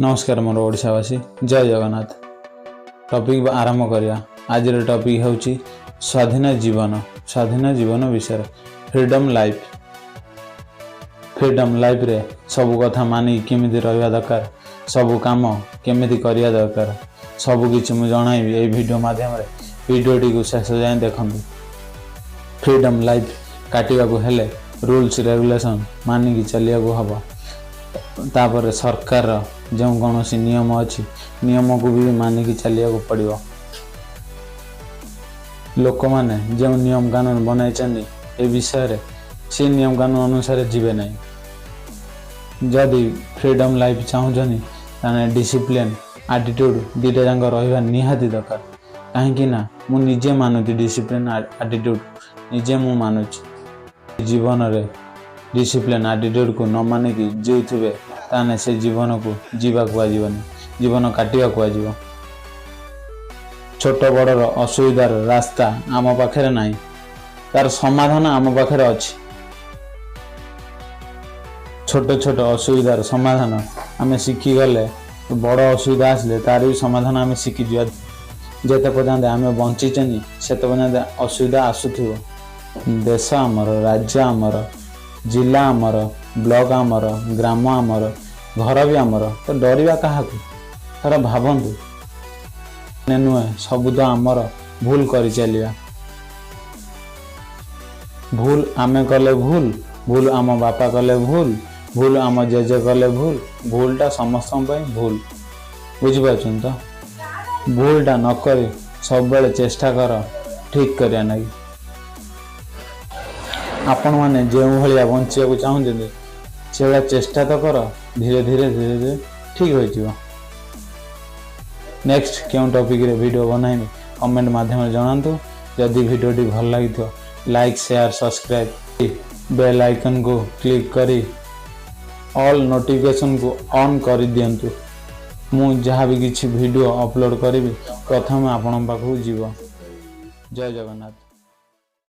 नमस्कार मोर ओडिशावासी जय जगन्नाथ। टॉपिक आरंभ करिया। आज टॉपिक होची स्वाधीन जीवन विषय फ्रीडम लाइफ। फ्रीडम लाइफ रे सब कथा मानी केमिति रहिबा दरकार, सब काम केमिति करिया दरकार, सब किछि मु जणाइबी ए वीडियो माध्यम रे। वीडियोटी को शेष जाए देखंतु। फ्रीडम लाइफ काटिबा को हेले रूल्स रेगुलेशन मानी की चलिया को हबो। तापर सरकार जो कौन सी नियम अच्छी नियम को भी मानिकी चलिया को पड़ो। लोक माने जो नियम कानून बनाई ए विषय से नियम कानून अनुसार जीवे नहीं। जदि फ्रीडम लाइफ चाहूँ ताने डिसिप्लिन एटीट्यूड दुईटा जाक रहा निहाती दरकार। कहीं ना मु निजे मानुची डिसिप्लिन एटीट्यूड निजे मु मानुची। जीवन रे डिसिप्लिन एटीट्यूड को न मानिकी जीउथिबे ताने से जीवन को जीवा कुआजीवनी, जीवन काटिया कुआजीव। छोट बड़र असुविधार रास्ता आम पाखे नहीं, तार समाधान आम पाखे अच्छी। छोट छोट असुविधार समाधान आम शिखी गले बड़ असुविधा आसले तार भी समाधान आम शिखी जा। जेते पर्यंत आम बंची से पर्यंत असुविधा आसुथिबो। देश आमर, राज्य आमर, जिला आमर, ब्लॉक आमर, ग्राम आमर, घर भी आमर। तो डरिया क्या थोड़ा भावतु नुहे सब तो आमर भूल कर चलिया। भूल आमे कले भूल, भूल आम बापा कले भूल, भूल आम जेजे कले भूल, भूलटा समस्त भूल। बुझिपार तो भूलटा नक सब बेले चेष्टा कर ठीक करिया ना। आपण मैंने जो भाया बचा चाहते से चेष्टा तो कर, धीरे धीरे ठीक हो। नेक्स्ट क्यों टॉपिक रे वीडियो बनाइबे कमेंट माध्यम जनातु। जदि वीडियोटी भल लगी like share subscribe bell icon को क्लिक करी ऑल नोटिफिकेशन को ऑन कर दियंतु। मु जहाँ भी किसी वीडियो अपलोड करी प्रथम आपण पाखु जीव। जय जगन्नाथ।